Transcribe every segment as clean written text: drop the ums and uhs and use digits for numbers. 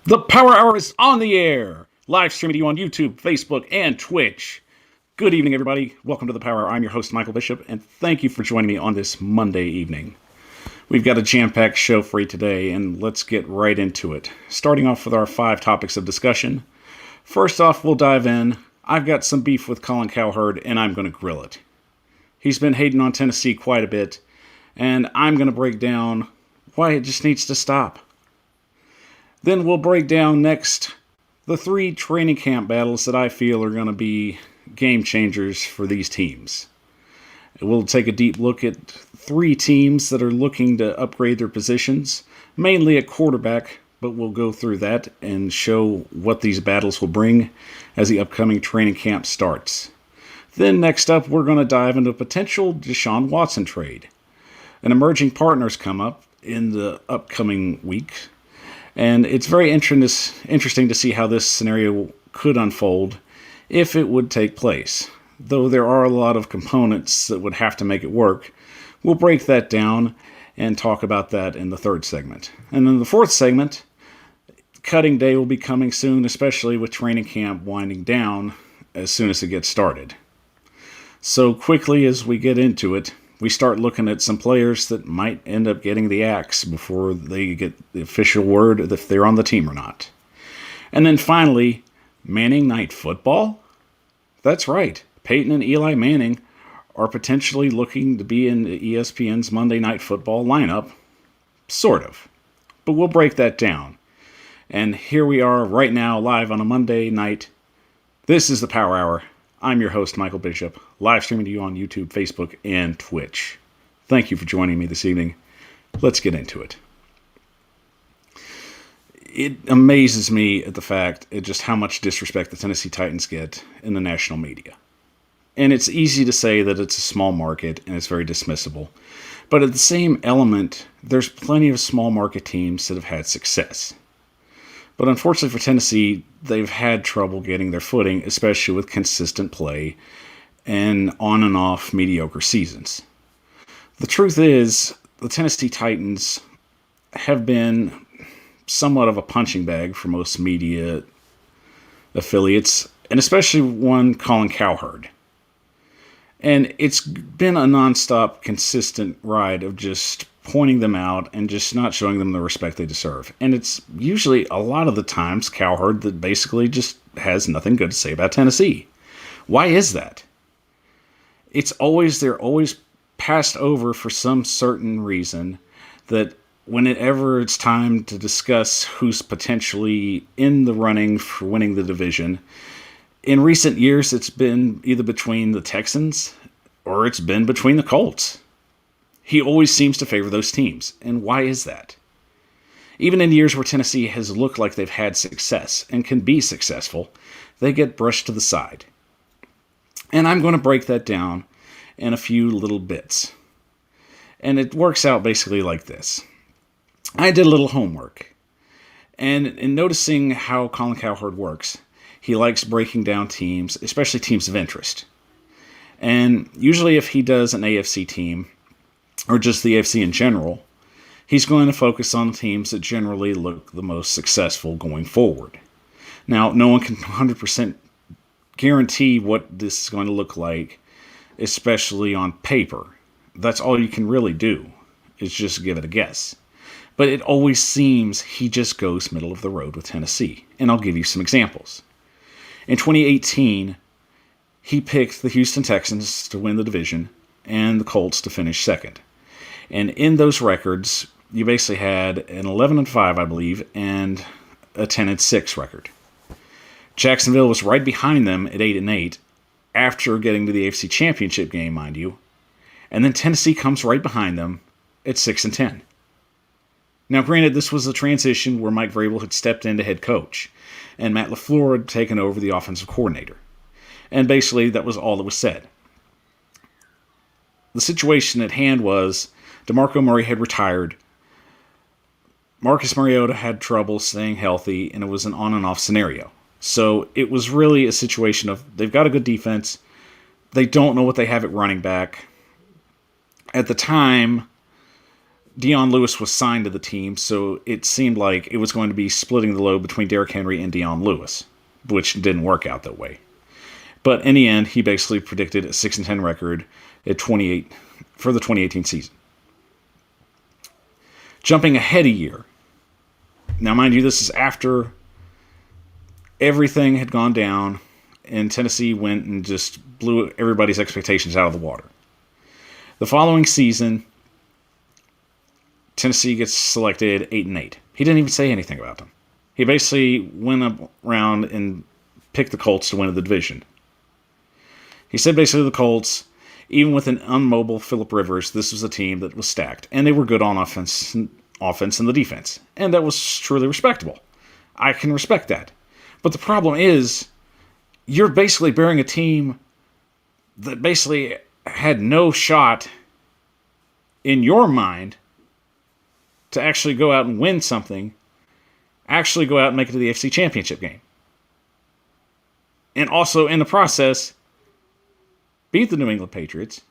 The Power Hour is on the air. Live streaming to you on YouTube, Facebook, and Twitch. Good evening, everybody. Welcome to the Power Hour. I'm your host, Michael Bishop, and thank you for joining me on this Monday evening. We've got a jam-packed show for you today, and let's get right into it. Starting off with our 5 topics of discussion. First off, we'll dive in. I've got some beef with Colin Cowherds, and I'm going to grill it. He's been hating on Tennessee quite a bit, and I'm going to break down why it just needs to stop. Then we'll break down next the 3 training camp battles that I feel are going to be game changers for these teams. We'll take a deep look at 3 teams that are looking to upgrade their positions, mainly at quarterback, but we'll go through that and show what these battles will bring as the upcoming training camp starts. Then next up, we're going to dive into a potential Deshaun Watson trade. An emerging partner's come up in the upcoming week, and it's very interesting to see how this scenario could unfold if it would take place. Though there are a lot of components that would have to make it work, we'll break that down and talk about that in the 3rd segment. And in the 4th segment, cutting day will be coming soon, especially with training camp winding down as soon as it gets started. So quickly as we get into it, we start looking at some players that might end up getting the axe before they get the official word if they're on the team or not. And then finally, Manning Night Football? That's right. Peyton and Eli Manning are potentially looking to be in ESPN's Monday Night Football lineup. Sort of. But we'll break that down. And here we are right now, live on a Monday night. This is the Power Hour. I'm your host, Michael Bishop, live streaming to you on YouTube, Facebook, and Twitch. Thank you for joining me this evening. Let's get into it. It amazes me at the fact at just how much disrespect the Tennessee Titans get in the national media. And it's easy to say that it's a small market and it's very dismissible. But at the same element, there's plenty of small market teams that have had success. But unfortunately for Tennessee, they've had trouble getting their footing, especially with consistent play and on and off mediocre seasons. The truth is, the Tennessee Titans have been somewhat of a punching bag for most media affiliates, and especially one Colin Cowherds. And it's been a nonstop, consistent ride of just pointing them out and just not showing them the respect they deserve. And it's usually, a lot of the times, Cowherds that basically just has nothing good to say about Tennessee. Why is that? They're always passed over for some certain reason that whenever it's time to discuss who's potentially in the running for winning the division, in recent years it's been either between the Texans or it's been between the Colts. He always seems to favor those teams. And why is that? Even in years where Tennessee has looked like they've had success and can be successful, they get brushed to the side. And I'm going to break that down in a few little bits. And it works out basically like this. I did a little homework. And in noticing how Colin Cowherds works, he likes breaking down teams, especially teams of interest. And usually if he does an AFC team, or just the AFC in general, he's going to focus on teams that generally look the most successful going forward. Now, no one can 100% guarantee what this is going to look like, especially on paper. That's all you can really do, is just give it a guess. But it always seems he just goes middle of the road with Tennessee. And I'll give you some examples. In 2018, he picked the Houston Texans to win the division and the Colts to finish second. And in those records, you basically had an 11-5, I believe, and a 10-6 record. Jacksonville was right behind them at 8-8, after getting to the AFC Championship game, mind you. And then Tennessee comes right behind them at 6-10. Now, granted, this was a transition where Mike Vrabel had stepped into head coach, and Matt LaFleur had taken over the offensive coordinator. And basically, that was all that was said. The situation at hand was DeMarco Murray had retired. Marcus Mariota had trouble staying healthy, and it was an on and off scenario. So it was really a situation of they've got a good defense. They don't know what they have at running back. At the time, Dion Lewis was signed to the team, so it seemed like it was going to be splitting the load between Derrick Henry and Dion Lewis, which didn't work out that way. But in the end, he basically predicted a 6-10 record at 28 for the 2018 season. Jumping ahead a year. Now, mind you, this is after everything had gone down and Tennessee went and just blew everybody's expectations out of the water. The following season, Tennessee gets selected 8-8. He didn't even say anything about them. He basically went around and picked the Colts to win the division. He said basically the Colts, even with an unmobile Phillip Rivers, this was a team that was stacked. And they were good on offense and the defense. And that was truly respectable. I can respect that. But the problem is, you're basically bearing a team that basically had no shot in your mind to actually go out and win something, actually go out and make it to the AFC Championship game. And also, in the process, beat the New England Patriots,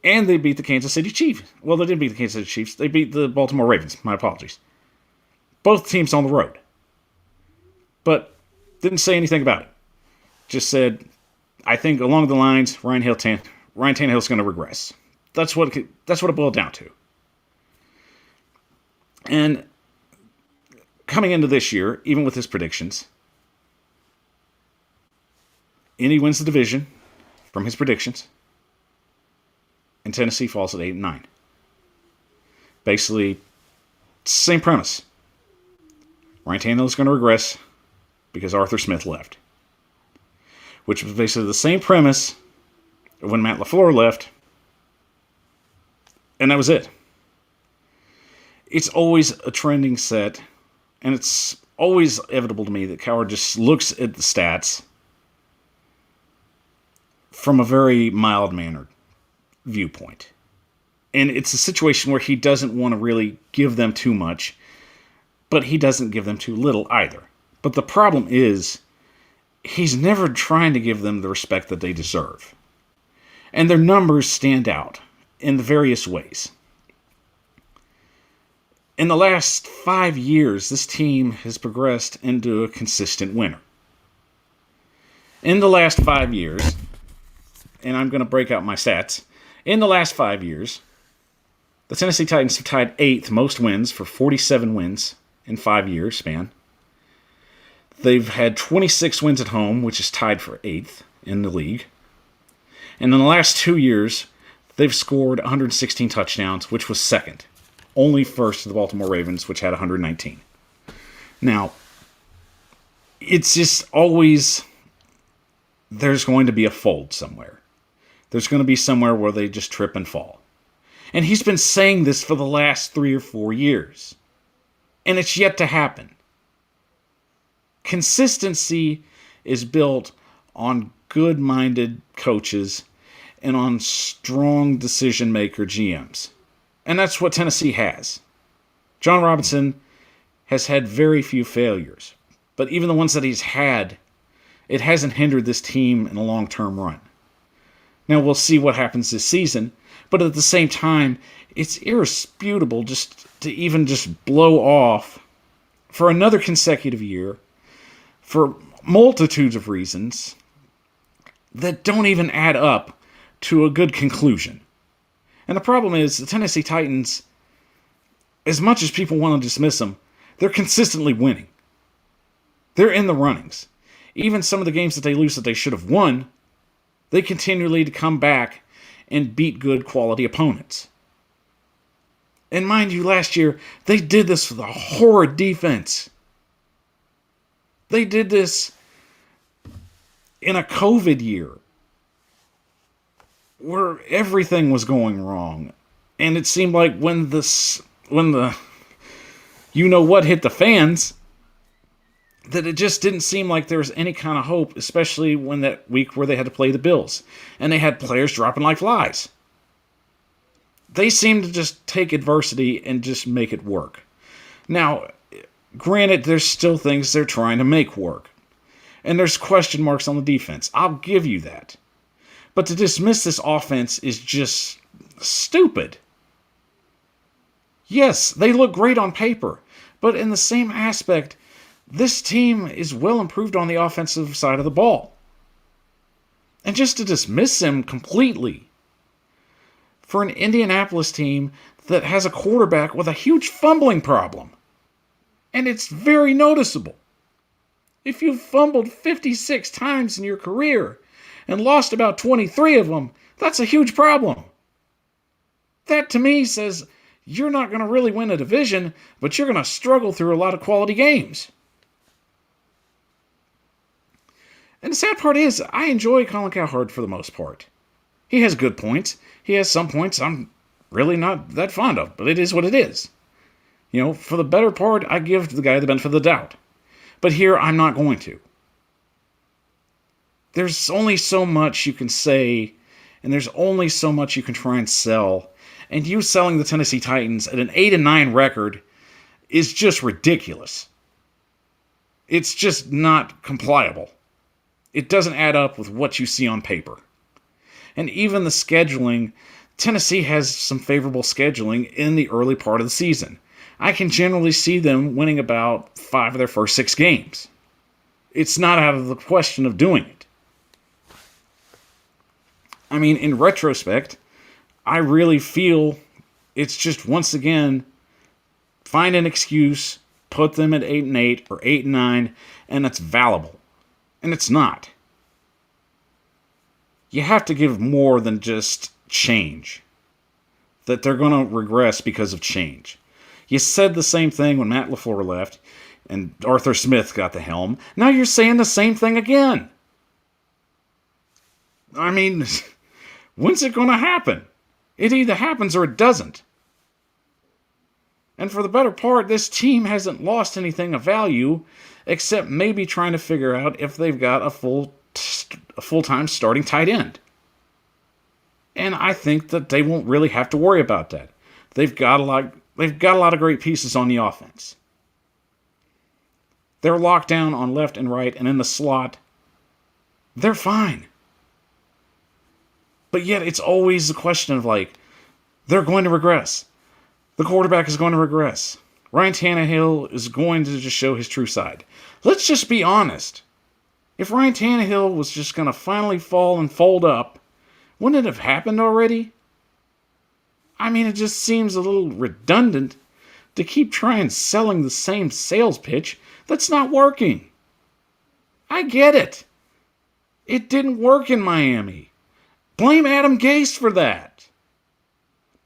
and they beat the Kansas City Chiefs. Well, they didn't beat the Kansas City Chiefs. They beat the Baltimore Ravens. My apologies. Both teams on the road. But didn't say anything about it. Just said, I think along the lines, Ryan Tannehill's going to regress. That's what it boiled down to. And coming into this year, even with his predictions, Indy wins the division from his predictions, and Tennessee falls at 8-9. Basically, same premise. Ryan Tannehill is going to regress because Arthur Smith left, which was basically the same premise of when Matt LaFleur left, and that was it. It's always a trending set, and it's always inevitable to me that Cowher just looks at the stats from a very mild-mannered viewpoint. And it's a situation where he doesn't want to really give them too much, but he doesn't give them too little either. But the problem is, he's never trying to give them the respect that they deserve. And their numbers stand out in various ways. In the last 5 years, this team has progressed into a consistent winner. In the last 5 years, and I'm going to break out my stats. In the last 5 years, the Tennessee Titans have tied 8th most wins for 47 wins in 5 years span. They've had 26 wins at home, which is tied for 8th in the league. And in the last 2 years, they've scored 116 touchdowns, which was second. Only first to the Baltimore Ravens, which had 119. Now, it's just always, there's going to be a fold somewhere. There's going to be somewhere where they just trip and fall. And he's been saying this for the last 3 or 4 years. And it's yet to happen. Consistency is built on good-minded coaches and on strong decision-maker GMs. And that's what Tennessee has. John Robinson has had very few failures. But even the ones that he's had, it hasn't hindered this team in a long-term run. Now, we'll see what happens this season. But at the same time, it's irresputable just to even just blow off for another consecutive year for multitudes of reasons that don't even add up to a good conclusion. And the problem is, the Tennessee Titans, as much as people want to dismiss them, they're consistently winning. They're in the runnings. Even some of the games that they lose that they should have won, they continually to come back and beat good quality opponents. And mind you, last year, they did this with a horrid defense. They did this in a COVID year where everything was going wrong. And it seemed like when the you-know-what hit the fans, that it just didn't seem like there was any kind of hope, especially when that week where they had to play the Bills. And they had players dropping like flies. They seemed to just take adversity and just make it work. Now, granted, there's still things they're trying to make work. And there's question marks on the defense. I'll give you that. But to dismiss this offense is just stupid. Yes, they look great on paper, but in the same aspect, this team is well improved on the offensive side of the ball. And just to dismiss him completely for an Indianapolis team that has a quarterback with a huge fumbling problem. And it's very noticeable. If you've fumbled 56 times in your career and lost about 23 of them, that's a huge problem. That to me says you're not going to really win a division, but you're going to struggle through a lot of quality games. And the sad part is, I enjoy Colin Cowherds for the most part. He has good points. He has some points I'm really not that fond of, but it is what it is. For the better part, I give the guy the benefit of the doubt. But here, I'm not going to. There's only so much you can say, and there's only so much you can try and sell. And you selling the Tennessee Titans at an 8-9 record is just ridiculous. It's just not compliable. It doesn't add up with what you see on paper. And even the scheduling, Tennessee has some favorable scheduling in the early part of the season. I can generally see them winning about 5 of their first 6 games. It's not out of the question of doing it. I mean, in retrospect, I really feel it's just, once again, find an excuse, put them at 8-8 or 8-9, and it's valuable. And it's not. You have to give more than just change. That they're going to regress because of change. You said the same thing when Matt LaFleur left and Arthur Smith got the helm. Now you're saying the same thing again. I mean, when's it going to happen? It either happens or it doesn't. And for the better part, this team hasn't lost anything of value except maybe trying to figure out if they've got a full-time starting tight end. And I think that they won't really have to worry about that. They've got a lot of great pieces on the offense. They're locked down on left and right and in the slot. They're fine. But yet it's always a question of they're going to regress. The quarterback is going to regress. Ryan Tannehill is going to just show his true side. Let's just be honest. If Ryan Tannehill was just going to finally fall and fold up, wouldn't it have happened already? I mean, it just seems a little redundant to keep trying selling the same sales pitch that's not working. I get it. It didn't work in Miami. Blame Adam Gase for that.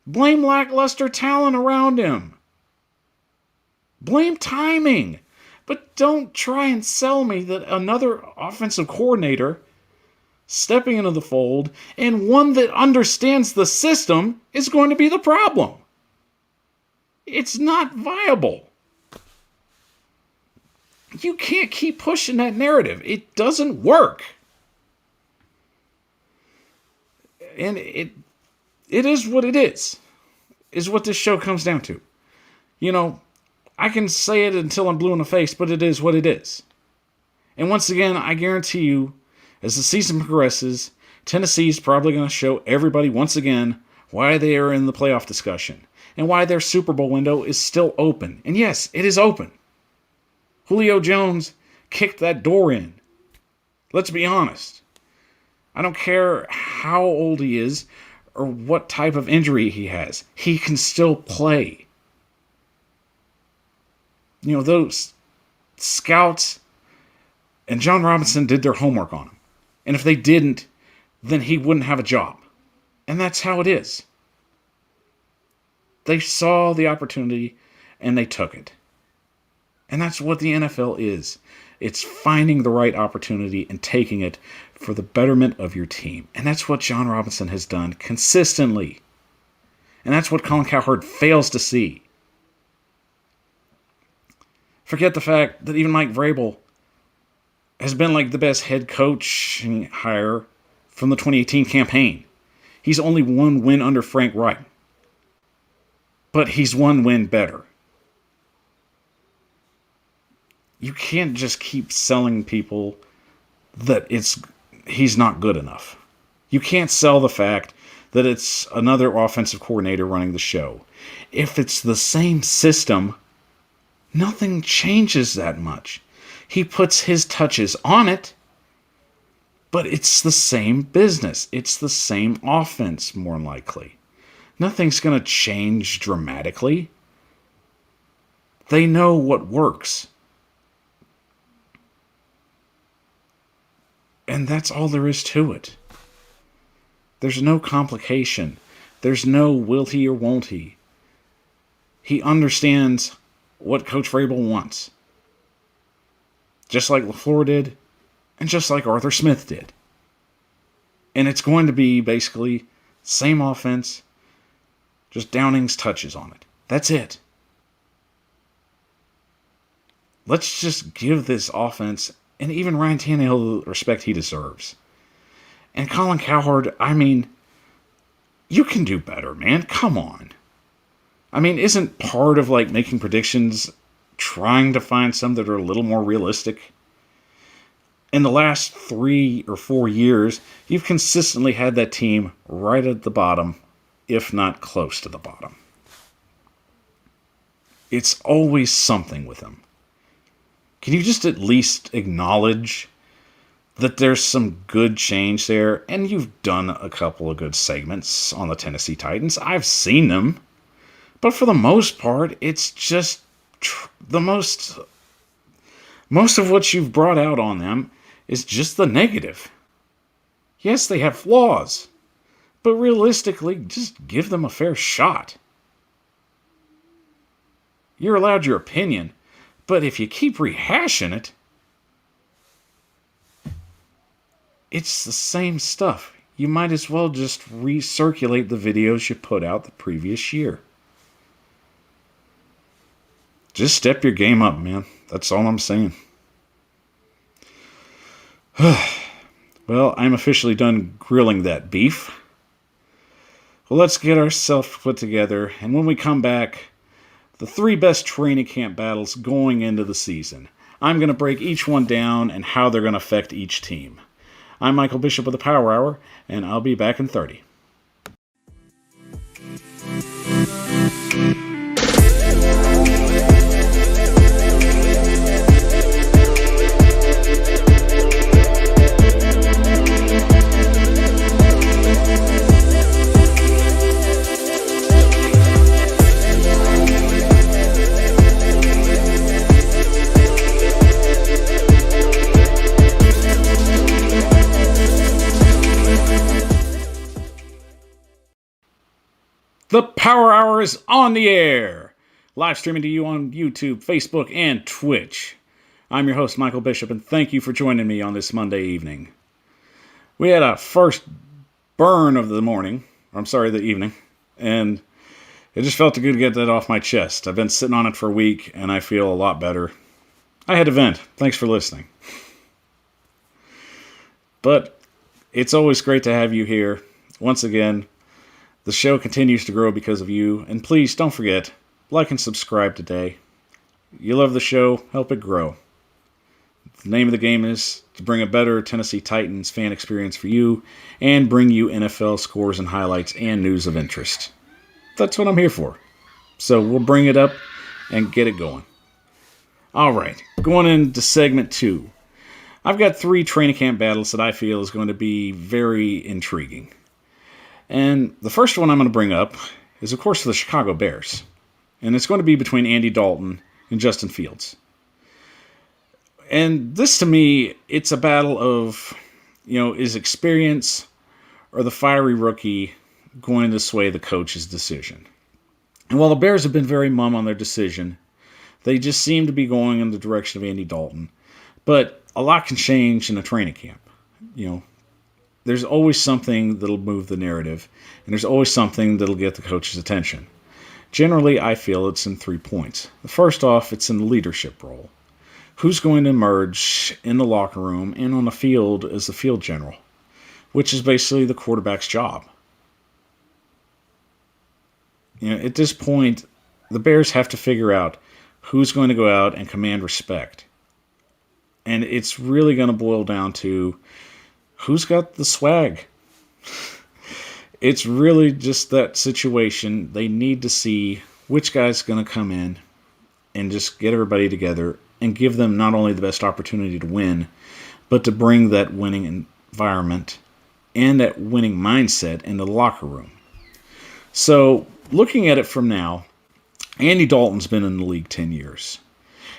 Blame lackluster talent around him. Blame timing. But don't try and sell me that another offensive coordinator stepping into the fold and one that understands the system is going to be the problem. It's not viable. You can't keep pushing that narrative. It doesn't work. And it is what it is what this show comes down to. I can say it until I'm blue in the face, but it is what it is. And once again, I guarantee you, as the season progresses, Tennessee's probably going to show everybody once again why they are in the playoff discussion and why their Super Bowl window is still open. And yes, it is open. Julio Jones kicked that door in. Let's be honest. I don't care how old he is or what type of injury he has. He can still play. Those scouts and John Robinson did their homework on him. And if they didn't, then he wouldn't have a job. And that's how it is. They saw the opportunity and they took it. And that's what the NFL is. It's finding the right opportunity and taking it for the betterment of your team. And that's what John Robinson has done consistently. And that's what Colin Cowherd fails to see. Forget the fact that even Mike Vrabel has been the best head coach hire from the 2018 campaign. He's only one win under Frank Reich. But he's one win better. You can't just keep selling people that he's not good enough. You can't sell the fact that it's another offensive coordinator running the show. If it's the same system, nothing changes that much. He puts his touches on it, but it's the same business. It's the same offense, more likely. Nothing's going to change dramatically. They know what works. And that's all there is to it. There's no complication. There's no will he or won't he. He understands what Coach Vrabel wants. Just like LaFleur did, and just like Arthur Smith did. And it's going to be basically same offense, just Downing's touches on it. That's it. Let's just give this offense, and even Ryan Tannehill, the respect he deserves. And Colin Cowherd, I mean, you can do better, man. Come on. I mean, isn't part of like making predictions trying to find some that are a little more realistic? In the last 3 or 4 years, you've consistently had that team right at the bottom, if not close to the bottom. It's always something with them. Can you just at least acknowledge that there's some good change there? And you've done a couple of good segments on the Tennessee Titans. I've seen them. But for the most part, it's just most of what you've brought out on them is just the negative. Yes, they have flaws. But realistically, just give them a fair shot. You're allowed your opinion. But if you keep rehashing it, it's the same stuff. You might as well just recirculate the videos you put out the previous year. Just step your game up, man. That's all I'm saying. Well, I'm officially done grilling that beef. Well, let's get ourselves put together, and when we come back, the 3 best training camp battles going into the season. I'm going to break each one down and how they're going to affect each team. I'm Michael Bishop of the Power Hour, and I'll be back in 30. The Power Hour is on the air, live streaming to you on YouTube, Facebook, and Twitch. I'm your host, Michael Bishop, and thank you for joining me on this Monday evening. We had a first burn of the evening, and it just felt good to get that off my chest. I've been sitting on it for a week, and I feel a lot better. I had to vent. Thanks for listening. But it's always great to have you here. Once again, the show continues to grow because of you, and please don't forget, like and subscribe today. You love the show, help it grow. The name of the game is to bring a better Tennessee Titans fan experience for you and bring you NFL scores and highlights and news of interest. That's what I'm here for. So we'll bring it up and get it going. All right, going into segment 2. I've got 3 training camp battles that I feel is going to be very intriguing. And the first one I'm going to bring up is, of course, the Chicago Bears. And it's going to be between Andy Dalton and Justin Fields. And this, to me, it's a battle of, is experience or the fiery rookie going to sway the coach's decision? And while the Bears have been very mum on their decision, they just seem to be going in the direction of Andy Dalton. But a lot can change in a training camp, There's always something that'll move the narrative, and there's always something that'll get the coach's attention. Generally, I feel it's in 3 points. First off, it's in the leadership role. Who's going to emerge in the locker room and on the field as the field general, which is basically the quarterback's job. At this point, the Bears have to figure out who's going to go out and command respect. And it's really going to boil down to who's got the swag? it's really just that situation. They need to see which guy's going to come in and just get everybody together and give them not only the best opportunity to win, but to bring that winning environment and that winning mindset into the locker room. So, looking at it from now, Andy Dalton's been in the league 10 years.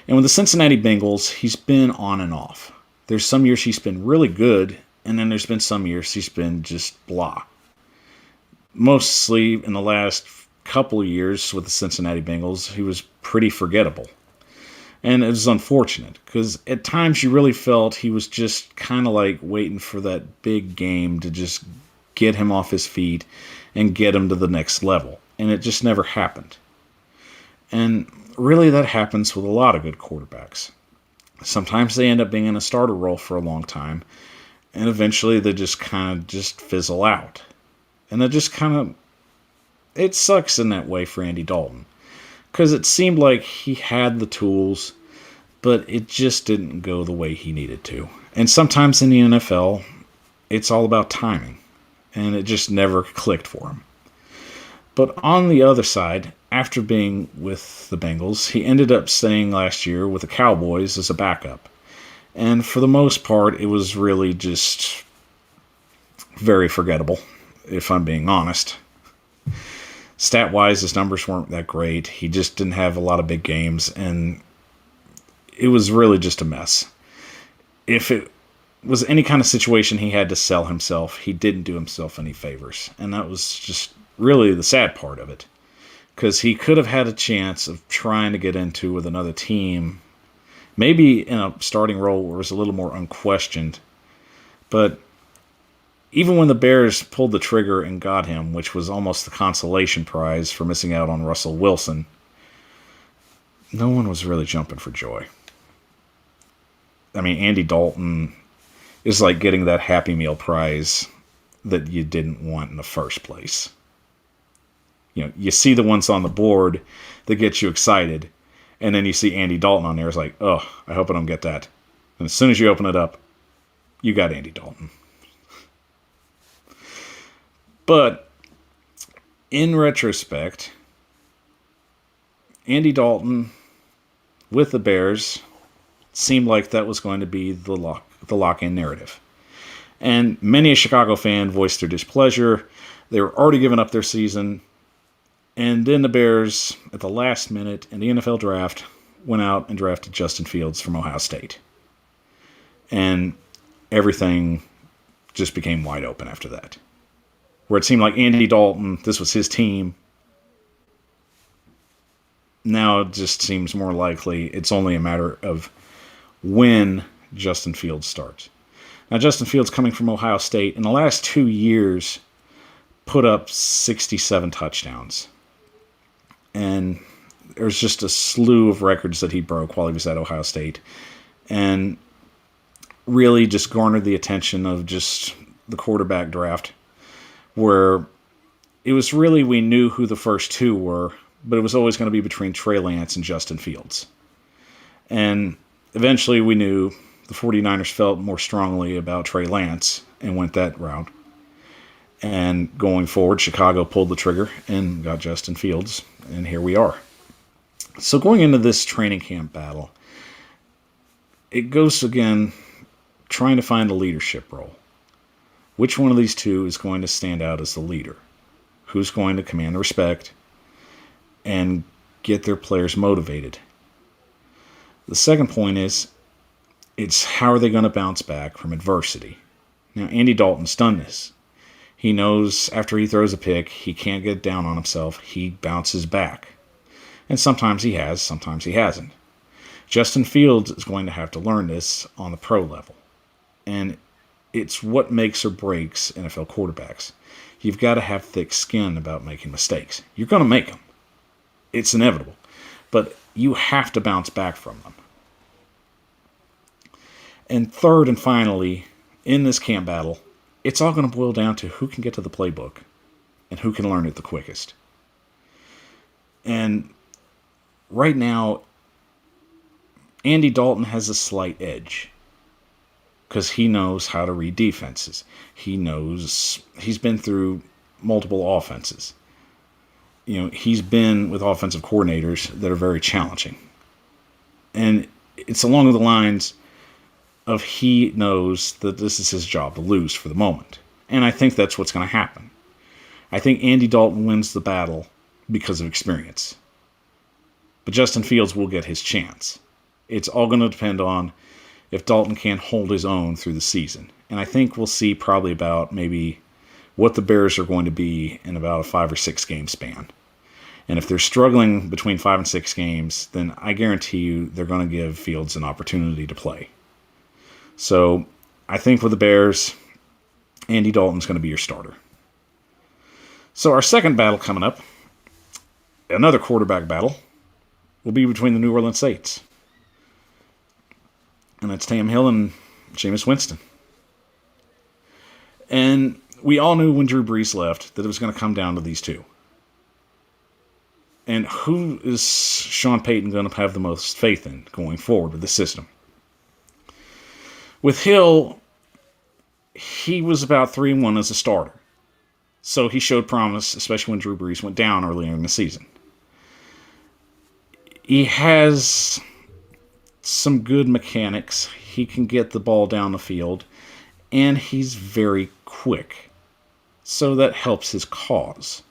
And with the Cincinnati Bengals, he's been on and off. There's some years he's been really good, and then there's been some years he's been just blah. Mostly in the last couple of years with the Cincinnati Bengals, he was pretty forgettable. And it was unfortunate, because at times you really felt he was just kind of like waiting for that big game to just get him off his feet and get him to the next level. And it just never happened. And really that happens with a lot of good quarterbacks. Sometimes they end up being in a starter role for a long time, and eventually they just kind of just fizzle out. And it sucks in that way for Andy Dalton. Because it seemed like he had the tools, but it just didn't go the way he needed to. And sometimes in the NFL, it's all about timing. And it just never clicked for him. But on the other side, after being with the Bengals, he ended up staying last year with the Cowboys as a backup. And for the most part, it was really just very forgettable, if I'm being honest. Stat-wise, his numbers weren't that great. He just didn't have a lot of big games, and it was really just a mess. If it was any kind of situation he had to sell himself, he didn't do himself any favors. And that was just really the sad part of it. Because he could have had a chance of trying to get into with another team, maybe in a starting role where it was a little more unquestioned. But even when the Bears pulled the trigger and got him, which was almost the consolation prize for missing out on Russell Wilson, no one was really jumping for joy. I mean, Andy Dalton is like getting that Happy Meal prize that you didn't want in the first place. You know, you see the ones on the board that get you excited, and then you see Andy Dalton on there. It's like, oh, I hope I don't get that. And as soon as you open it up, you got Andy Dalton. But in retrospect, Andy Dalton with the Bears seemed like that was going to be the lock-in narrative. And many a Chicago fan voiced their displeasure. They were already giving up their season. And then the Bears, at the last minute in the NFL draft, went out and drafted Justin Fields from Ohio State. And everything just became wide open after that. Where it seemed like Andy Dalton, this was his team. Now it just seems more likely it's only a matter of when Justin Fields starts. Now, Justin Fields, coming from Ohio State, in the last 2 years, put up 67 touchdowns. And there's just a slew of records that he broke while he was at Ohio State. And really just garnered the attention of just the quarterback draft, where it was really, we knew who the first two were, but it was always going to be between Trey Lance and Justin Fields. And eventually we knew the 49ers felt more strongly about Trey Lance and went that route. And going forward, Chicago pulled the trigger and got Justin Fields, and here we are. So going into this training camp battle, it goes again trying to find a leadership role. Which one of these two is going to stand out as the leader? Who's going to command the respect and get their players motivated? The second point is, it's how are they going to bounce back from adversity? Now, Andy Dalton's done this. He knows after he throws a pick, he can't get down on himself. He bounces back. And sometimes he has, sometimes he hasn't. Justin Fields is going to have to learn this on the pro level. And it's what makes or breaks NFL quarterbacks. You've got to have thick skin about making mistakes. You're going to make them. It's inevitable. But you have to bounce back from them. And third and finally, in this camp battle, it's all going to boil down to who can get to the playbook and who can learn it the quickest. And right now, Andy Dalton has a slight edge because he knows how to read defenses. He knows, he's been through multiple offenses. He's been with offensive coordinators that are very challenging. And it's along the lines of he knows that this is his job to lose for the moment. And I think that's what's going to happen. I think Andy Dalton wins the battle because of experience. But Justin Fields will get his chance. It's all going to depend on if Dalton can hold his own through the season. And I think we'll see probably about maybe what the Bears are going to be in about a 5 or 6 game span. And if they're struggling between 5 and 6 games, then I guarantee you they're going to give Fields an opportunity to play. So I think with the Bears, Andy Dalton's going to be your starter. So our second battle coming up, another quarterback battle, will be between the New Orleans Saints. And that's Tam Hill and Jameis Winston. And we all knew when Drew Brees left that it was going to come down to these two. And who is Sean Payton going to have the most faith in going forward with the system? With Hill, he was about 3-1 as a starter. So he showed promise, especially when Drew Brees went down earlier in the season. He has some good mechanics. He can get the ball down the field. And he's very quick. So that helps his cause.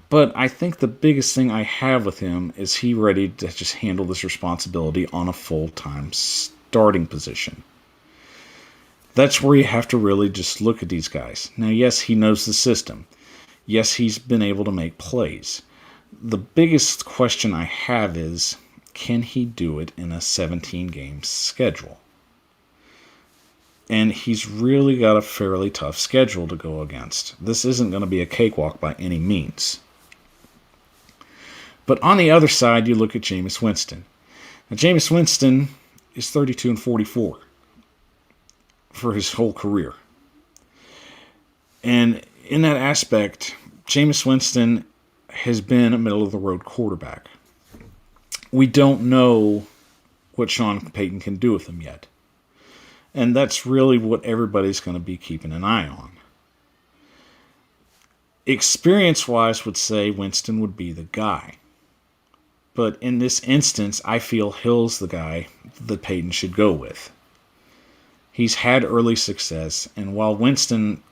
But I think the biggest thing I have with him is he ready to just handle this responsibility on a full-time starting position. That's where you have to really just look at these guys. Now, yes, he knows the system. Yes, he's been able to make plays. The biggest question I have is, can he do it in a 17-game schedule? And he's really got a fairly tough schedule to go against. This isn't going to be a cakewalk by any means. But on the other side, you look at Jameis Winston. Now, Jameis Winston is 32-44 for his whole career. And in that aspect, Jameis Winston has been a middle-of-the-road quarterback. We don't know what Sean Payton can do with him yet. And that's really what everybody's going to be keeping an eye on. Experience-wise, would say Winston would be the guy. But in this instance, I feel Hill's the guy that Payton should go with. He's had early success, and while Winston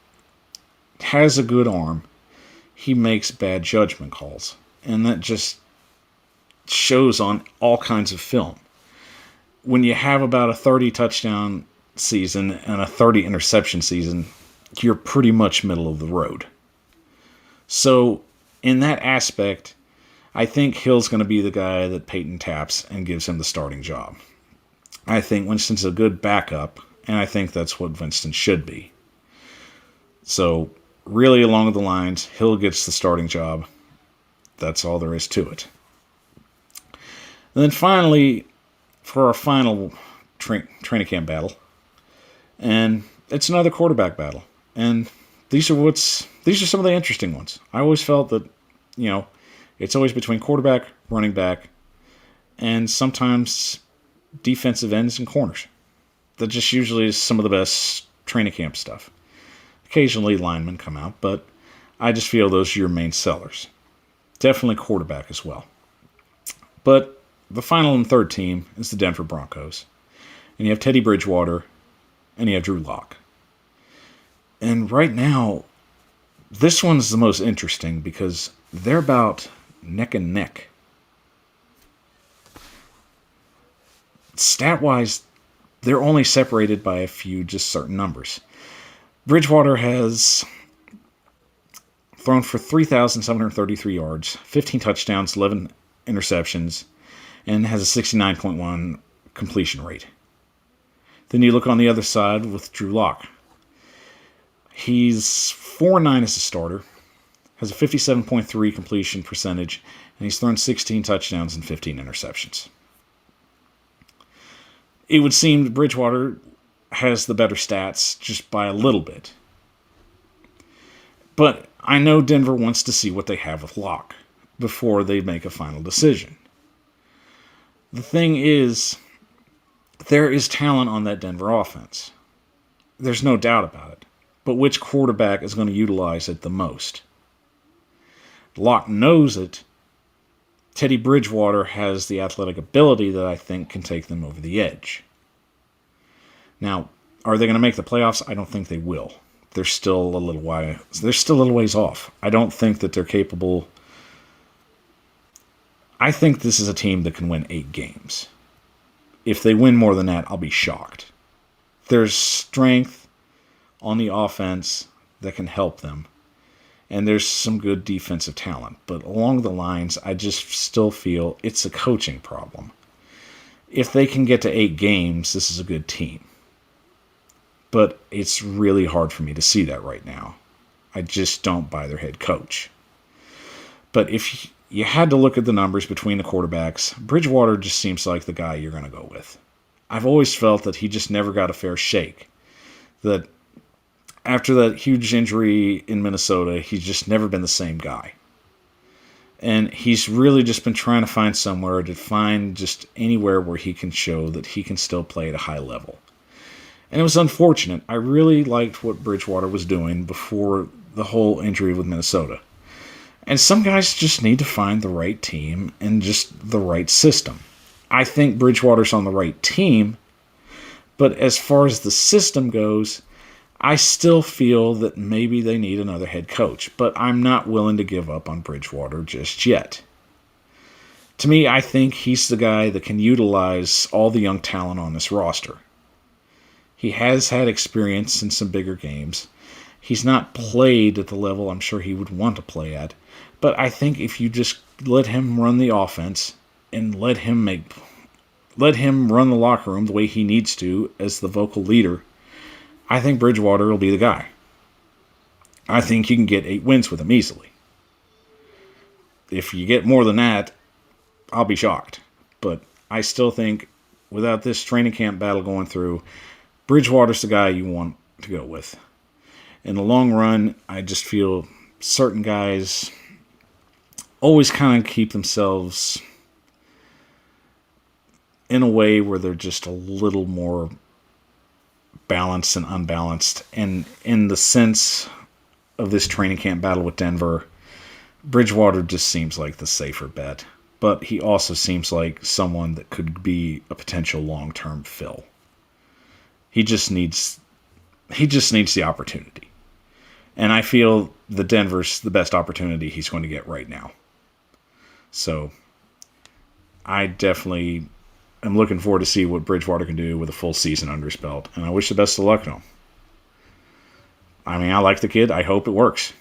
has a good arm, he makes bad judgment calls. And that just shows on all kinds of film. When you have about a 30 touchdown season and a 30 interception season, you're pretty much middle of the road. So in that aspect, I think Hill's going to be the guy that Payton taps and gives him the starting job. I think Winston's a good backup, and I think that's what Winston should be. So really along the lines, Hill gets the starting job. That's all there is to it. And then finally, for our final training camp battle, and it's another quarterback battle. And these are some of the interesting ones. I always felt that, it's always between quarterback, running back, and sometimes defensive ends and corners. That just usually is some of the best training camp stuff. Occasionally linemen come out, but I just feel those are your main sellers. Definitely quarterback as well. But the final and third team is the Denver Broncos. And you have Teddy Bridgewater, and you have Drew Lock. And right now, this one's the most interesting because they're about neck and neck. Stat-wise, they're only separated by a few just certain numbers. Bridgewater has thrown for 3,733 yards, 15 touchdowns, 11 interceptions, and has a 69.1 completion rate. Then you look on the other side with Drew Lock. He's 4-9 as a starter, has a 57.3 completion percentage, and he's thrown 16 touchdowns and 15 interceptions. It would seem Bridgewater has the better stats just by a little bit. But I know Denver wants to see what they have with Lock before they make a final decision. The thing is, there is talent on that Denver offense. There's no doubt about it. but which quarterback is going to utilize it the most? Locke knows it. Teddy Bridgewater has the athletic ability that I think can take them over the edge. Now, are they going to make the playoffs? I don't think they will. They're still a little ways off. I don't think that they're capable. I think this is a team that can win 8 games. If they win more than that, I'll be shocked. There's strength on the offense that can help them. And there's some good defensive talent. But along the lines, I just still feel it's a coaching problem. If they can get to 8 games, this is a good team. But it's really hard for me to see that right now. I just don't buy their head coach. But if you had to look at the numbers between the quarterbacks, Bridgewater just seems like the guy you're going to go with. I've always felt that he just never got a fair shake. That after that huge injury in Minnesota, he's just never been the same guy. And he's really just been trying to find somewhere to find just anywhere where he can show that he can still play at a high level. And it was unfortunate. I really liked what Bridgewater was doing before the whole injury with Minnesota. And some guys just need to find the right team and just the right system. I think Bridgewater's on the right team, but as far as the system goes, I still feel that maybe they need another head coach, but I'm not willing to give up on Bridgewater just yet. To me, I think he's the guy that can utilize all the young talent on this roster. He has had experience in some bigger games. He's not played at the level I'm sure he would want to play at, but I think if you just let him run the offense and let him run the locker room the way he needs to as the vocal leader, I think Bridgewater will be the guy. I think you can get 8 wins with him easily. If you get more than that, I'll be shocked. But I still think without this training camp battle going through, Bridgewater's the guy you want to go with. In the long run, I just feel certain guys always kind of keep themselves in a way where they're just a little more balanced and unbalanced. And in the sense of this training camp battle with Denver, Bridgewater just seems like the safer bet. But he also seems like someone that could be a potential long-term fill. He just needs the opportunity. And I feel the Denver's the best opportunity he's going to get right now. So I definitely am looking forward to see what Bridgewater can do with a full season under his belt. And I wish the best of luck to him. I mean, I like the kid. I hope it works.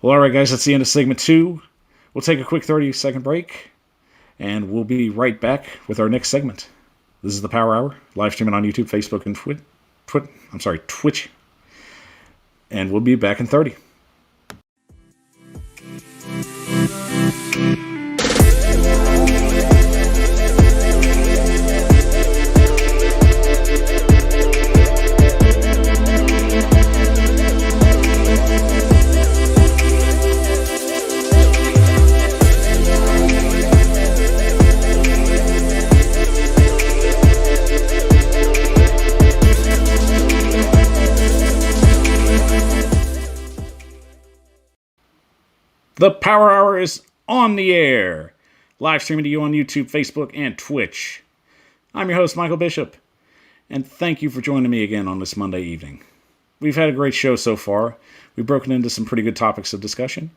Well, all right, guys, that's the end of segment 2. We'll take a quick 30-second break, and we'll be right back with our next segment. This is the Power Hour, live streaming on YouTube, Facebook, and Twitch. And we'll be back in 30. The Power Hour is on the air, live streaming to you on YouTube, Facebook, and Twitch. I'm your host, Michael Bishop, and thank you for joining me again on this Monday evening. We've had a great show so far. We've broken into some pretty good topics of discussion,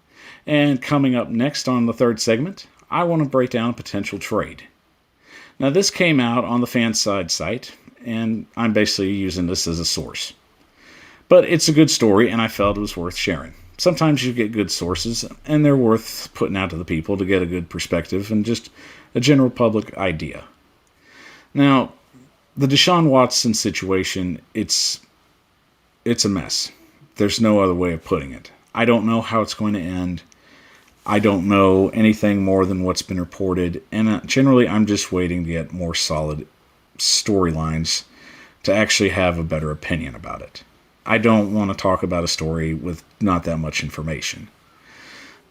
and coming up next on the third segment, I want to break down a potential trade. Now, this came out on the Fanside site, and I'm basically using this as a source. But it's a good story, and I felt it was worth sharing. Sometimes you get good sources, and they're worth putting out to the people to get a good perspective and just a general public idea. Now, the Deshaun Watson situation, it's a mess. There's no other way of putting it. I don't know how it's going to end. I don't know anything more than what's been reported, and generally I'm just waiting to get more solid storylines to actually have a better opinion about it. I don't want to talk about a story with not that much information.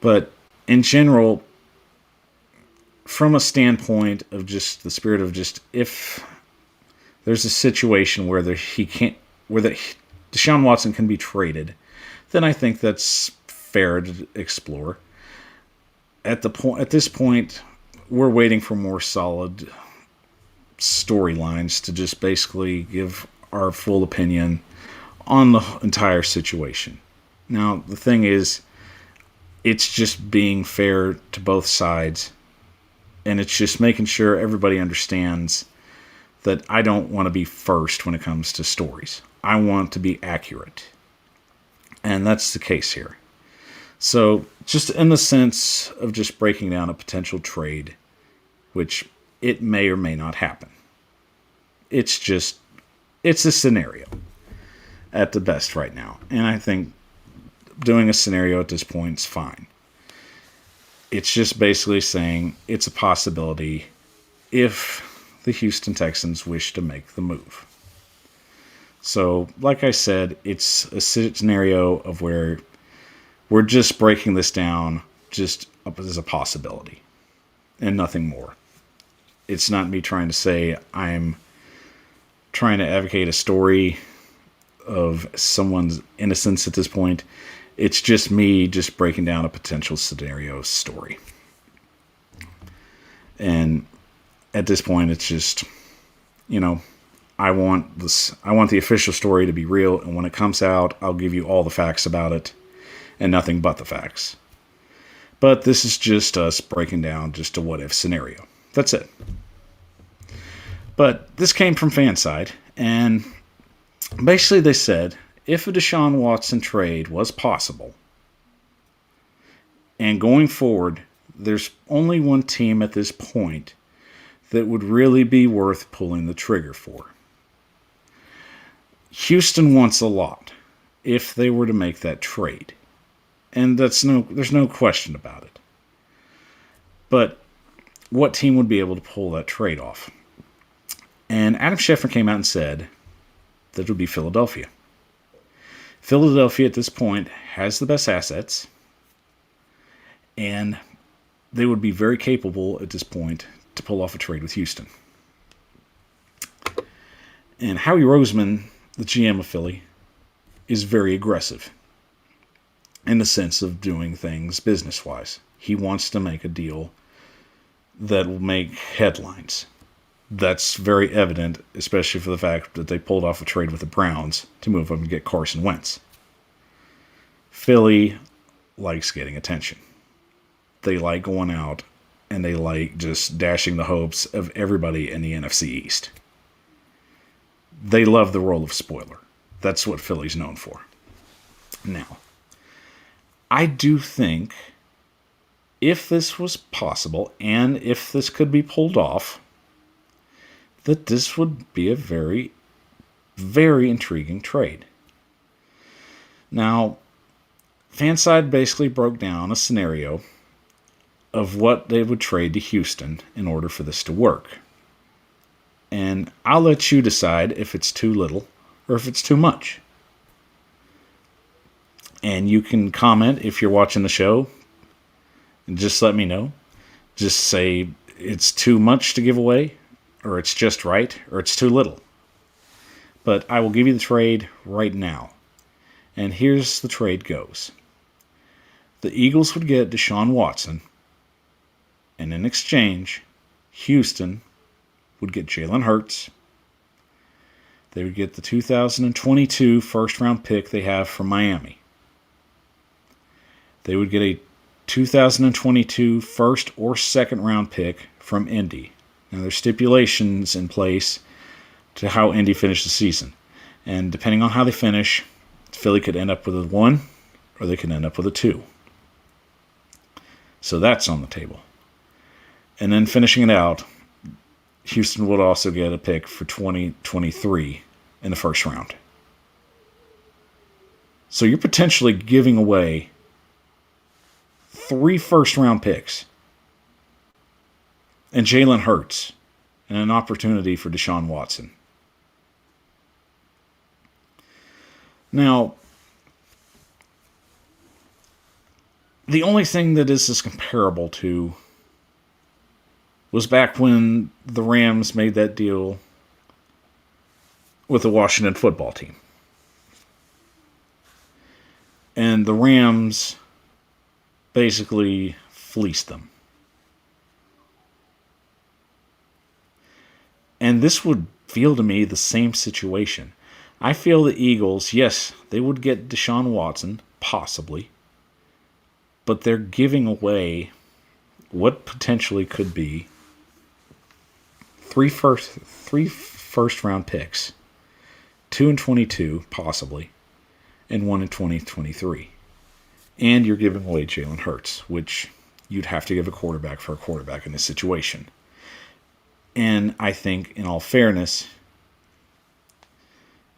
But in general, from a standpoint of just the spirit of just if there's a situation where Deshaun Deshaun Watson can be traded, then I think that's fair to explore. At this point, we're waiting for more solid storylines to just basically give our full opinion on the entire situation. Now, the thing is, it's just being fair to both sides, and it's just making sure everybody understands that I don't want to be first when it comes to stories. I want to be accurate. And that's the case here. So, just in the sense of just breaking down a potential trade, which it may or may not happen. It's a scenario at the best right now. And I think doing a scenario at this point is fine. It's just basically saying it's a possibility if the Houston Texans wish to make the move. So, like I said, it's a scenario of where we're just breaking this down just as a possibility and nothing more. It's not me trying to say I'm trying to advocate a story of someone's innocence at this point. It's just me just breaking down a potential scenario story. And at this point, it's just, I want the official story to be real, and when it comes out, I'll give you all the facts about it and nothing but the facts. But this is just us breaking down just a what-if scenario. That's it. But this came from Fanside, and basically they said, if a Deshaun Watson trade was possible, and going forward, there's only one team at this point that would really be worth pulling the trigger for. Houston wants a lot if they were to make that trade. And there's no question about it. But what team would be able to pull that trade off? And Adam Schefter came out and said that it would be Philadelphia. Philadelphia at this point has the best assets, and they would be very capable at this point to pull off a trade with Houston. And Howie Roseman, the GM of Philly, is very aggressive in the sense of doing things business-wise. He wants to make a deal that will make headlines. That's very evident, especially for the fact that they pulled off a trade with the Browns to move up and get Carson Wentz. Philly likes getting attention. They like going out, and they like just dashing the hopes of everybody in the NFC East. They love the role of spoiler. That's what Philly's known for. Now, I do think if this was possible, and if this could be pulled off, that this would be a very, very intriguing trade. Now, Fanside basically broke down a scenario of what they would trade to Houston in order for this to work. And I'll let you decide if it's too little or if it's too much. And you can comment if you're watching the show and just let me know. Just say it's too much to give away, or it's just right, or it's too little. But I will give you the trade right now. And here's the trade goes. The Eagles would get Deshaun Watson, and in exchange, Houston would get Jalen Hurts. They would get the 2022 first-round pick they have from Miami. They would get a 2022 first or second-round pick from Indy. Now, there's stipulations in place to how Indy finished the season. And depending on how they finish, Philly could end up with a 1 or they could end up with a 2. So that's on the table. And then finishing it out, Houston would also get a pick for 2023 in the first round. So you're potentially giving away 3 first-round picks and Jalen Hurts and an opportunity for Deshaun Watson. Now, the only thing that this is comparable to was back when the Rams made that deal with the Washington football team. And the Rams basically fleeced them. And this would feel to me the same situation. I feel the Eagles, yes, they would get Deshaun Watson, possibly, but they're giving away what potentially could be three first round picks, 2 in 22 possibly, and 1 in 2023. And you're giving away Jalen Hurts, which you'd have to give a quarterback for a quarterback in this situation. And I think, in all fairness,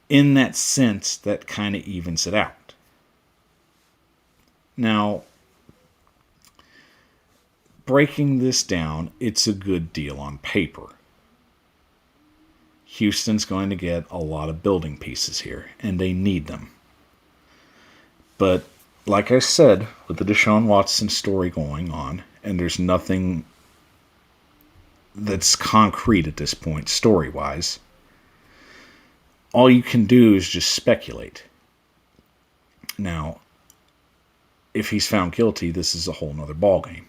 in that sense, that kind of evens it out. Now, breaking this down, it's a good deal on paper. Houston's going to get a lot of building pieces here, and they need them. But, like I said, with the Deshaun Watson story going on, and there's nothing that's concrete at this point, story-wise, all you can do is just speculate. Now, if he's found guilty, this is a whole nother ballgame.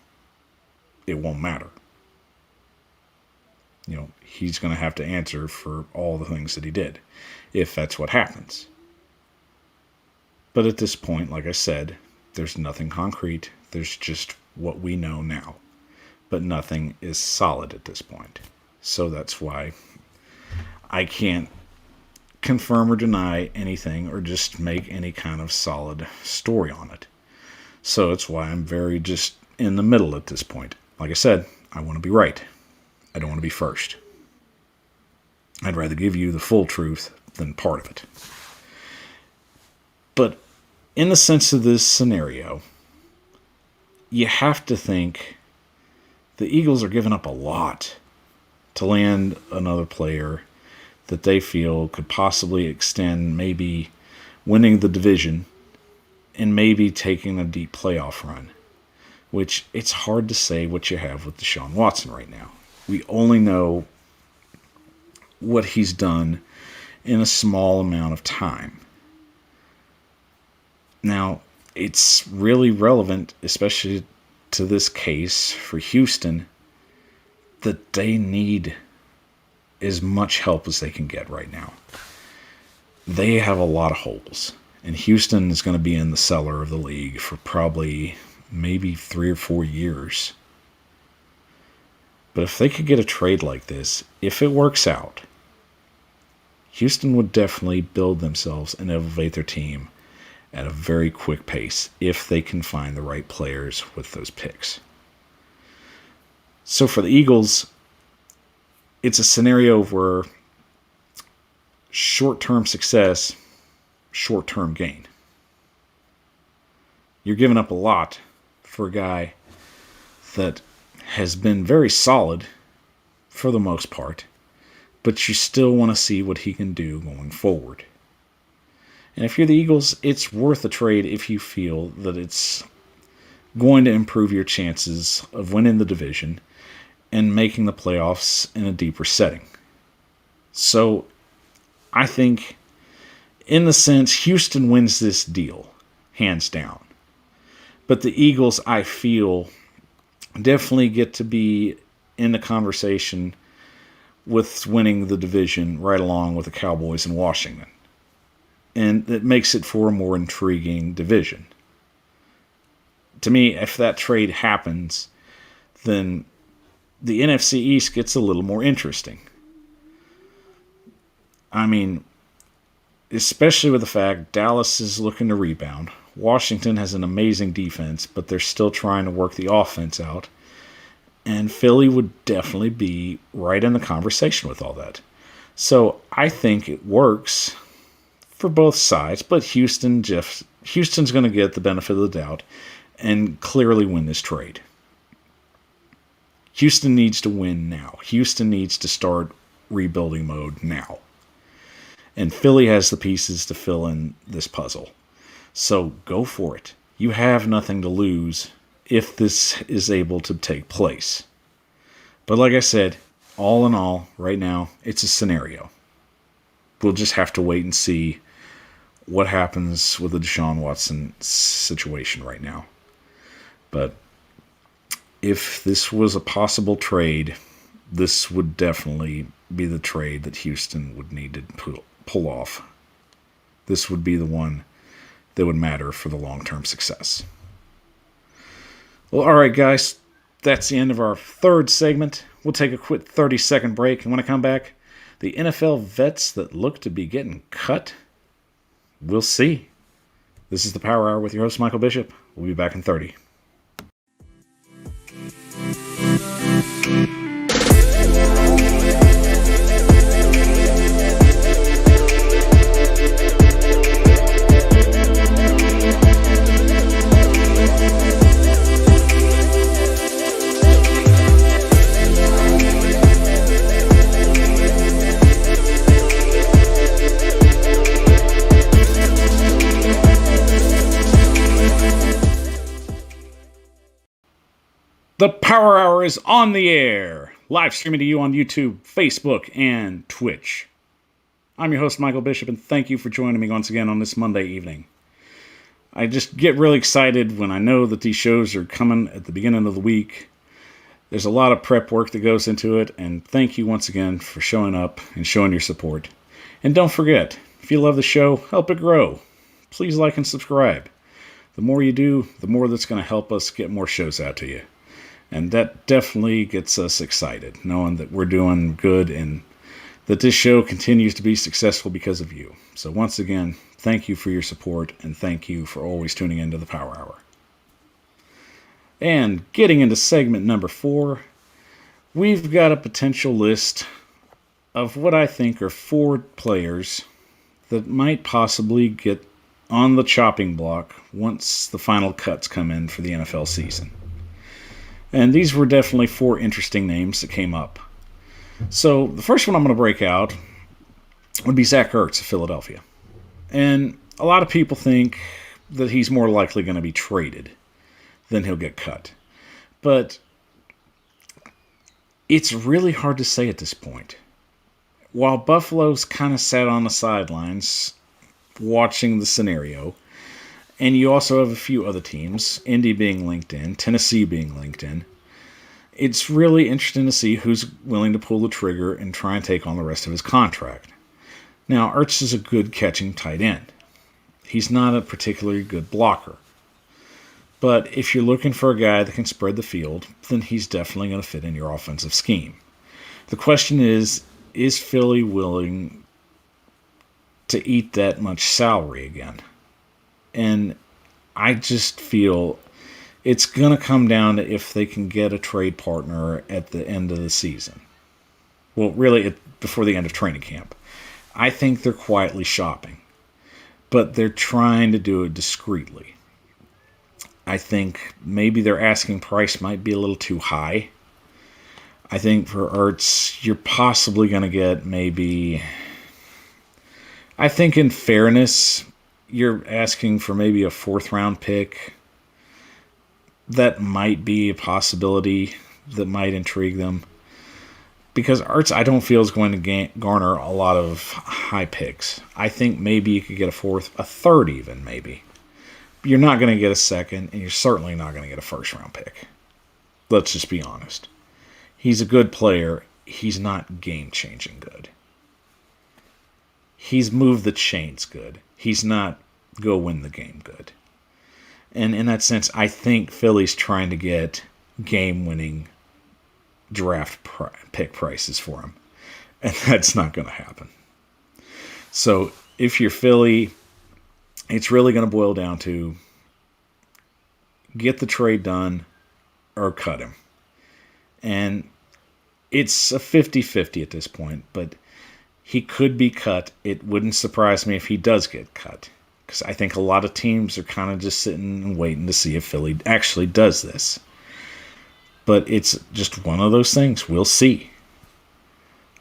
It won't matter. He's going to have to answer for all the things that he did, if that's what happens. But at this point, like I said, there's nothing concrete. There's just what we know now. But nothing is solid at this point. So that's why I can't confirm or deny anything or just make any kind of solid story on it. So that's why I'm very just in the middle at this point. Like I said, I want to be right. I don't want to be first. I'd rather give you the full truth than part of it. But in the sense of this scenario, you have to think the Eagles are giving up a lot to land another player that they feel could possibly extend maybe winning the division and maybe taking a deep playoff run, which it's hard to say what you have with Deshaun Watson right now. We only know what he's done in a small amount of time. Now, it's really relevant, especially to this case for Houston, that they need as much help as they can get right now. They have a lot of holes, and Houston is going to be in the cellar of the league for probably maybe 3 or 4 years. But if they could get a trade like this, if it works out, Houston would definitely build themselves and elevate their team at a very quick pace if they can find the right players with those picks. So for the Eagles, it's a scenario where short-term success, short-term gain. You're giving up a lot for a guy that has been very solid for the most part, but you still want to see what he can do going forward. And if you're the Eagles, it's worth a trade if you feel that it's going to improve your chances of winning the division and making the playoffs in a deeper setting. So I think, in the sense, Houston wins this deal, hands down. But the Eagles, I feel, definitely get to be in the conversation with winning the division right along with the Cowboys and Washington. And it makes it for a more intriguing division. To me, if that trade happens, then the NFC East gets a little more interesting. I mean, especially with the fact Dallas is looking to rebound. Washington has an amazing defense, but they're still trying to work the offense out. And Philly would definitely be right in the conversation with all that. So I think it works for both sides, but Houston's going to get the benefit of the doubt and clearly win this trade. Houston needs to win now. Houston needs to start rebuilding mode now. And Philly has the pieces to fill in this puzzle. So go for it. You have nothing to lose if this is able to take place. But like I said, all in all, right now, it's a scenario. We'll just have to wait and see what happens with the Deshaun Watson situation right now. But if this was a possible trade, this would definitely be the trade that Houston would need to pull off. This would be the one that would matter for the long-term success. Well, all right, guys. That's the end of our third segment. We'll take a quick 30-second break, and when I come back, the NFL vets that look to be getting cut, we'll see. This is the Power Hour with your host, Michael Bishop. We'll be back in 30. The Power Hour is on the air, live streaming to you on YouTube, Facebook, and Twitch. I'm your host, Michael Bishop, and thank you for joining me once again on this Monday evening. I just get really excited when I know that these shows are coming at the beginning of the week. There's a lot of prep work that goes into it, and thank you once again for showing up and showing your support. And don't forget, if you love the show, help it grow. Please like and subscribe. The more you do, the more that's going to help us get more shows out to you. And that definitely gets us excited, knowing that we're doing good and that this show continues to be successful because of you. So once again, thank you for your support, and thank you for always tuning into the Power Hour. And getting into segment number 4, we've got a potential list of what I think are 4 players that might possibly get on the chopping block once the final cuts come in for the NFL season. And these were definitely 4 interesting names that came up. So the first one I'm going to break out would be Zach Ertz of Philadelphia. And a lot of people think that he's more likely going to be traded than he'll get cut. But it's really hard to say at this point. While Buffalo's kind of sat on the sidelines watching the scenario, and you also have a few other teams, Indy being linked in, Tennessee being linked in. It's really interesting to see who's willing to pull the trigger and try and take on the rest of his contract. Now, Ertz is a good catching tight end. He's not a particularly good blocker. But if you're looking for a guy that can spread the field, then he's definitely going to fit in your offensive scheme. The question is Philly willing to eat that much salary again? And I just feel it's going to come down to if they can get a trade partner at the end of the season. Well, really, before the end of training camp. I think they're quietly shopping, but they're trying to do it discreetly. I think maybe their asking price might be a little too high. I think for Ertz, you're possibly going to get maybe... I think in fairness, you're asking for maybe a 4th-round pick. That might be a possibility that might intrigue them. Because Ertz, I don't feel, is going to garner a lot of high picks. I think maybe you could get a 4th, a 3rd even, maybe. You're not going to get a 2nd, and you're certainly not going to get a 1st-round pick. Let's just be honest. He's a good player. He's not game-changing good. He's moved the chains good. He's not go win the game good. And in that sense, I think Philly's trying to get game-winning draft pick prices for him. And that's not going to happen. So if you're Philly, it's really going to boil down to get the trade done or cut him. And it's a 50-50 at this point, but he could be cut. It wouldn't surprise me if he does get cut, because I think a lot of teams are kind of just sitting and waiting to see if Philly actually does this. But it's just one of those things. We'll see.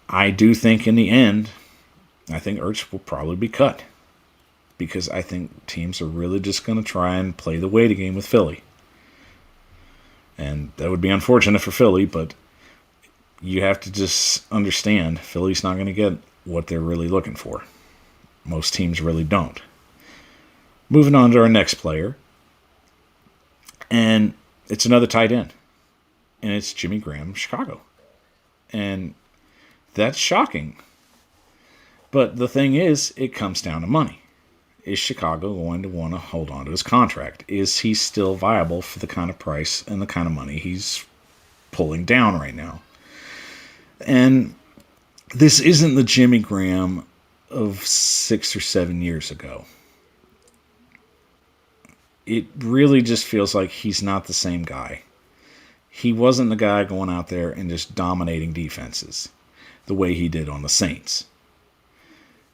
I do think in the end, I think Ertz will probably be cut, because I think teams are really just going to try and play the waiting game with Philly. And that would be unfortunate for Philly, but you have to just understand Philly's not going to get what they're really looking for. Most teams really don't. Moving on to our next player, and it's another tight end, and it's Jimmy Graham, Chicago. And that's shocking. But the thing is, it comes down to money. Is Chicago going to want to hold on to his contract? Is he still viable for the kind of price and the kind of money he's pulling down right now? And this isn't the Jimmy Graham of 6 or 7 years ago. It really just feels like he's not the same guy. He wasn't the guy going out there and just dominating defenses the way he did on the Saints.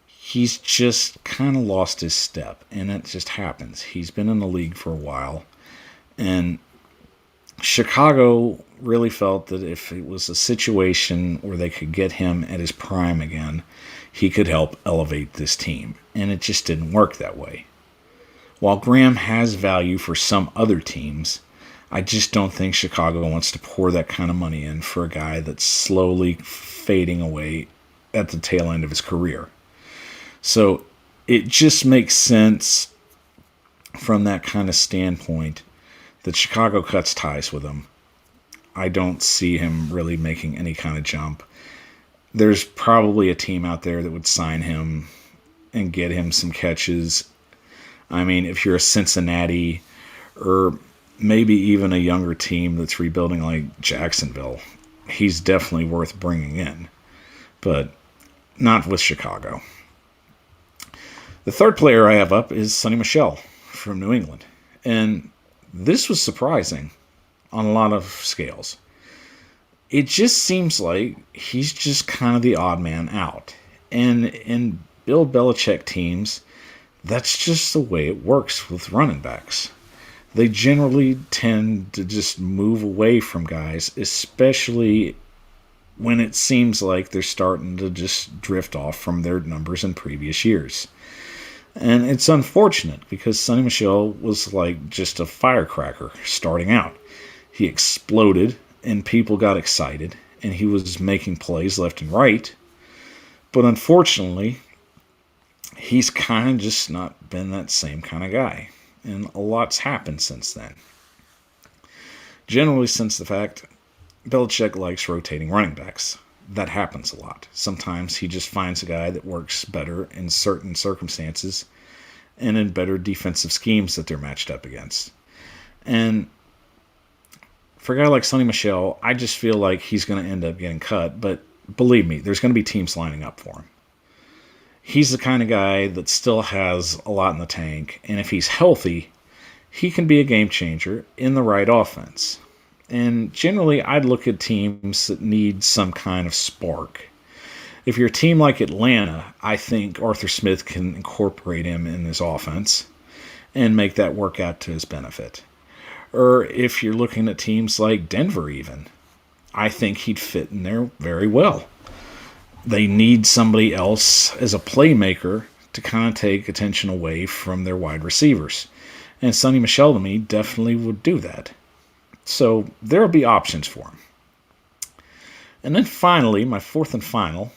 He's just kind of lost his step, and it just happens. He's been in the league for a while, and Chicago really felt that if it was a situation where they could get him at his prime again, he could help elevate this team, and it just didn't work that way. While Graham has value for some other teams, I just don't think Chicago wants to pour that kind of money in for a guy that's slowly fading away at the tail end of his career. So it just makes sense from that kind of standpoint that Chicago cuts ties with him. I don't see him really making any kind of jump. There's probably a team out there that would sign him and get him some catches. I mean, if you're a Cincinnati or maybe even a younger team that's rebuilding like Jacksonville, he's definitely worth bringing in. But not with Chicago. The third player I have up is Sonny Michel from New England. And this was surprising on a lot of scales. It just seems like he's just kind of the odd man out. And in Bill Belichick teams, that's just the way it works with running backs. They generally tend to just move away from guys, especially when it seems like they're starting to just drift off from their numbers in previous years. And it's unfortunate because Sonny Michel was like just a firecracker starting out. He exploded and people got excited and he was making plays left and right. But unfortunately, he's kind of just not been that same kind of guy. And a lot's happened since then. Generally, since the fact Belichick likes rotating running backs. That happens a lot. Sometimes he just finds a guy that works better in certain circumstances and in better defensive schemes that they're matched up against. And for a guy like Sonny Michel, I just feel like he's going to end up getting cut. But believe me, there's going to be teams lining up for him. He's the kind of guy that still has a lot in the tank. And if he's healthy, he can be a game changer in the right offense. And generally, I'd look at teams that need some kind of spark. If you're a team like Atlanta, I think Arthur Smith can incorporate him in his offense and make that work out to his benefit. Or if you're looking at teams like Denver even, I think he'd fit in there very well. They need somebody else as a playmaker to kind of take attention away from their wide receivers. And Sonny Michel, to me, definitely would do that. So there will be options for him. And then finally, my fourth and final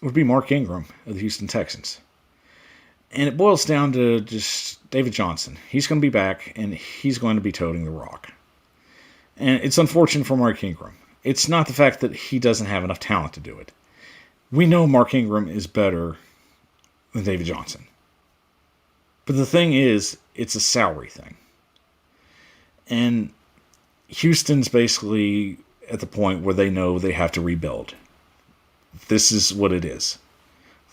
would be Mark Ingram of the Houston Texans. And it boils down to just David Johnson. He's going to be back, and he's going to be toting the rock. And it's unfortunate for Mark Ingram. It's not the fact that he doesn't have enough talent to do it. We know Mark Ingram is better than David Johnson. But the thing is, it's a salary thing. And Houston's basically at the point where they know they have to rebuild. This is what it is.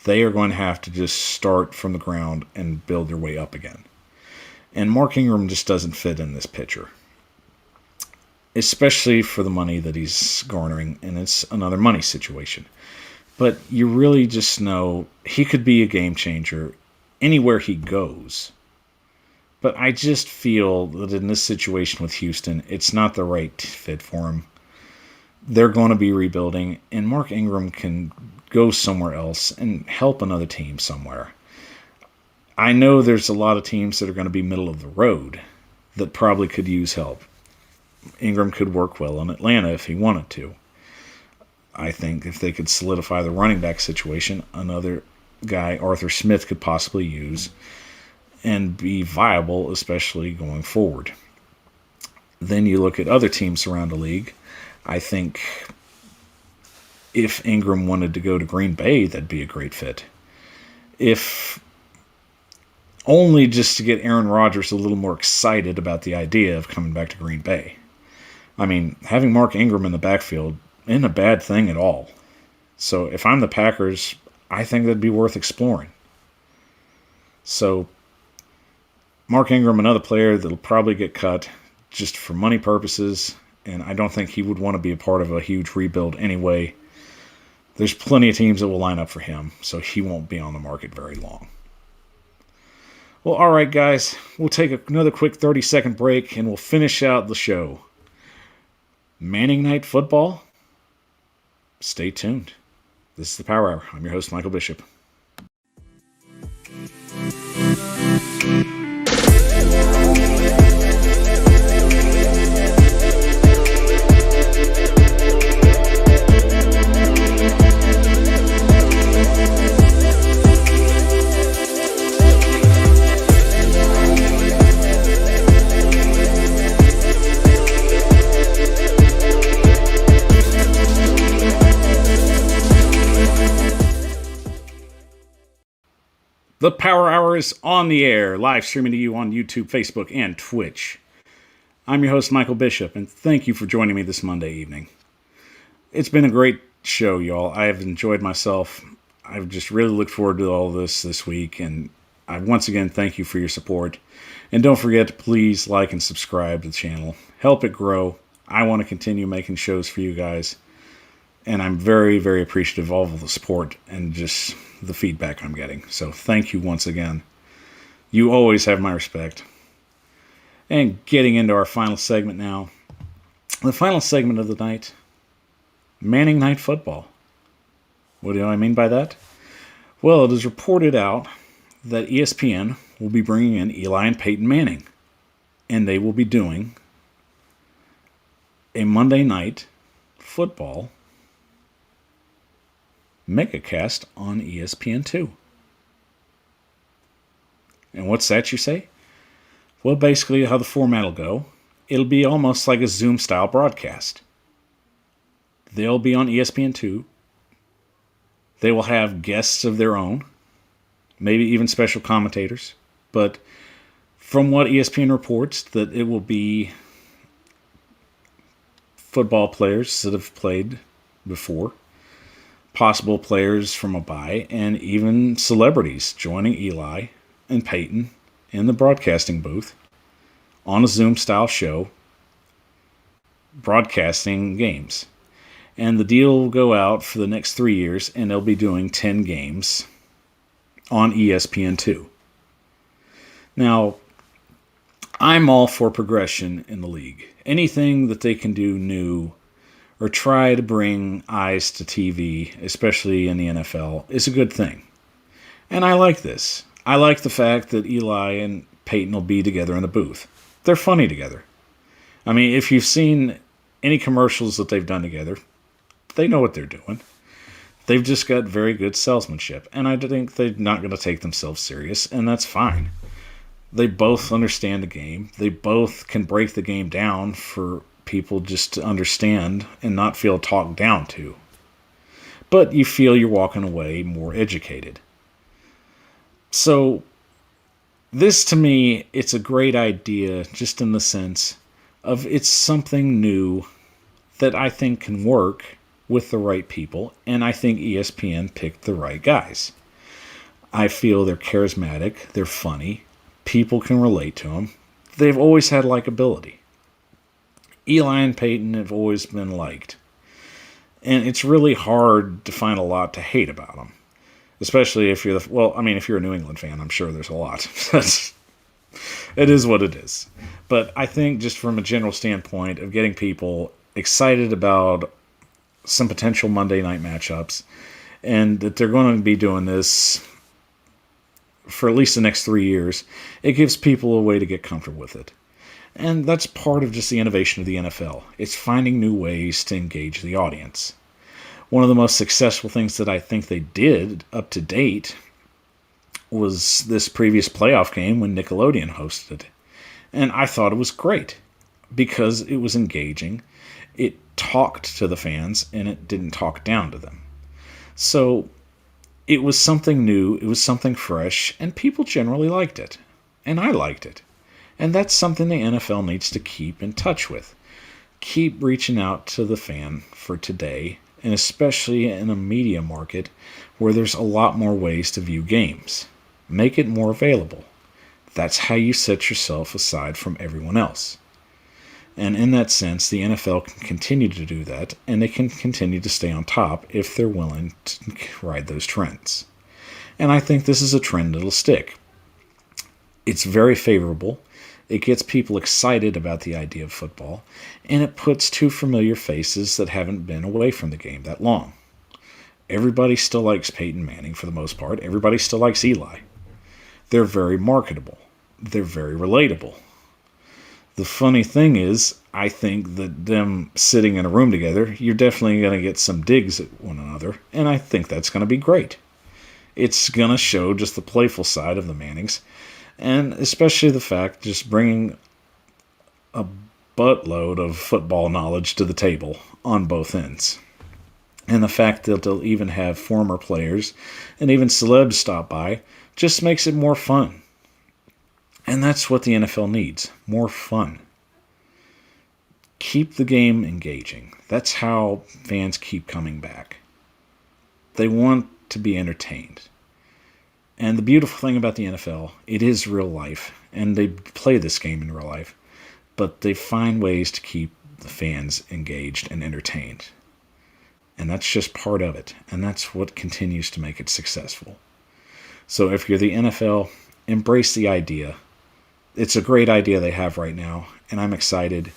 They are going to have to just start from the ground and build their way up again. And Mark Ingram just doesn't fit in this picture. Especially for the money that he's garnering, and it's another money situation. But you really just know he could be a game changer anywhere he goes. But I just feel that in this situation with Houston, it's not the right fit for him. They're going to be rebuilding, and Mark Ingram can go somewhere else and help another team somewhere. I know there's a lot of teams that are going to be middle of the road that probably could use help. Ingram could work well in Atlanta if he wanted to. I think if they could solidify the running back situation, another guy Arthur Smith could possibly use. and be viable, especially going forward. Then you look at other teams around the league. I think if Ingram wanted to go to Green Bay, that'd be a great fit. If only just to get Aaron Rodgers a little more excited about the idea of coming back to Green Bay. I mean, having Mark Ingram in the backfield isn't a bad thing at all. So if I'm the Packers, I think that'd be worth exploring. So Mark Ingram, another player that'll probably get cut just for money purposes, and I don't think he would want to be a part of a huge rebuild anyway. There's plenty of teams that will line up for him, so he won't be on the market very long. Well, all right, guys, we'll take another quick 30-second break, and we'll finish out the show. Manning Night Football? Stay tuned. This is the Power Hour. I'm your host, Michael Bishop. The Power Hour is on the air, live streaming to you on YouTube, Facebook, and Twitch. I'm your host, Michael Bishop, and thank you for joining me this Monday evening. It's been a great show, y'all. I have enjoyed myself. I've just really looked forward to all this week, and I once again thank you for your support. And don't forget to please like and subscribe to the channel. Help it grow. I want to continue making shows for you guys, and I'm very, very appreciative of all of the support and just the feedback I'm getting. So thank you once again. You always have my respect. And getting into our final segment now. The final segment of the night. Manning Night Football. What do I mean by that? Well, it is reported out that ESPN will be bringing in Eli and Peyton Manning. And they will be doing a Monday Night Football megacast on ESPN2. And what's that, you say? Well, basically how the format will go, it'll be almost like a Zoom-style broadcast. They'll be on ESPN2. They will have guests of their own, maybe even special commentators. But from what ESPN reports, that it will be football players that have played before, possible players from a bye, and even celebrities joining Eli and Peyton in the broadcasting booth on a Zoom-style show broadcasting games. And the deal will go out for the next 3 years, and they'll be doing 10 games on ESPN2. Now, I'm all for progression in the league. Anything that they can do new or try to bring eyes to TV, especially in the NFL, is a good thing. And I like this. I like the fact that Eli and Peyton will be together in the booth. They're funny together. I mean, if you've seen any commercials that they've done together, they know what they're doing. They've just got very good salesmanship. And I think they're not going to take themselves serious, and that's fine. They both understand the game. They both can break the game down for people just to understand and not feel talked down to. But you feel you're walking away more educated. So this, to me, it's a great idea just in the sense of it's something new that I think can work with the right people, and I think ESPN picked the right guys. I feel they're charismatic, they're funny, people can relate to them. They've always had likability. Eli and Peyton have always been liked. And it's really hard to find a lot to hate about them. Especially if you're if you're a New England fan, I'm sure there's a lot. It is what it is. But I think just from a general standpoint of getting people excited about some potential Monday night matchups, and that they're going to be doing this for at least the next 3 years, it gives people a way to get comfortable with it. And that's part of just the innovation of the NFL. It's finding new ways to engage the audience. One of the most successful things that I think they did up to date was this previous playoff game when Nickelodeon hosted it. And I thought it was great because it was engaging. It talked to the fans and it didn't talk down to them. So it was something new, it was something fresh, and people generally liked it. And I liked it. And that's something the NFL needs to keep in touch with. Keep reaching out to the fan for today, and especially in a media market where there's a lot more ways to view games. Make it more available. That's how you set yourself aside from everyone else. And in that sense, the NFL can continue to do that, and they can continue to stay on top if they're willing to ride those trends. And I think this is a trend that'll stick. It's very favorable. It gets people excited about the idea of football, and it puts two familiar faces that haven't been away from the game that long. Everybody still likes Peyton Manning for the most part. Everybody still likes Eli. They're very marketable. They're very relatable. The funny thing is, I think that them sitting in a room together, you're definitely going to get some digs at one another, and I think that's going to be great. It's going to show just the playful side of the Mannings, and especially the fact just bringing a buttload of football knowledge to the table on both ends. And the fact that they'll even have former players and even celebs stop by just makes it more fun. And that's what the NFL needs, more fun. Keep the game engaging. That's how fans keep coming back. They want to be entertained. And the beautiful thing about the NFL, it is real life, and they play this game in real life, but they find ways to keep the fans engaged and entertained. And that's just part of it, and that's what continues to make it successful. So if you're the NFL, embrace the idea. It's a great idea they have right now, and I'm excited,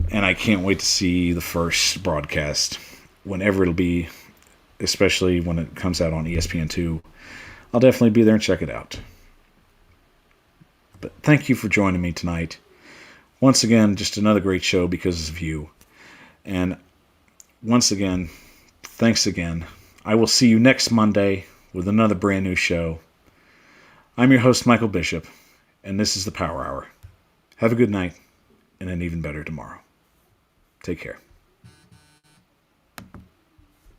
and I can't wait to see the first broadcast, whenever it'll be, especially when it comes out on ESPN2. I'll definitely be there and check it out. But thank you for joining me tonight. Once again, just another great show because of you. And once again, thanks again. I will see you next Monday with another brand new show. I'm your host, Michael Bishop, and this is the Power Hour. Have a good night and an even better tomorrow. Take care.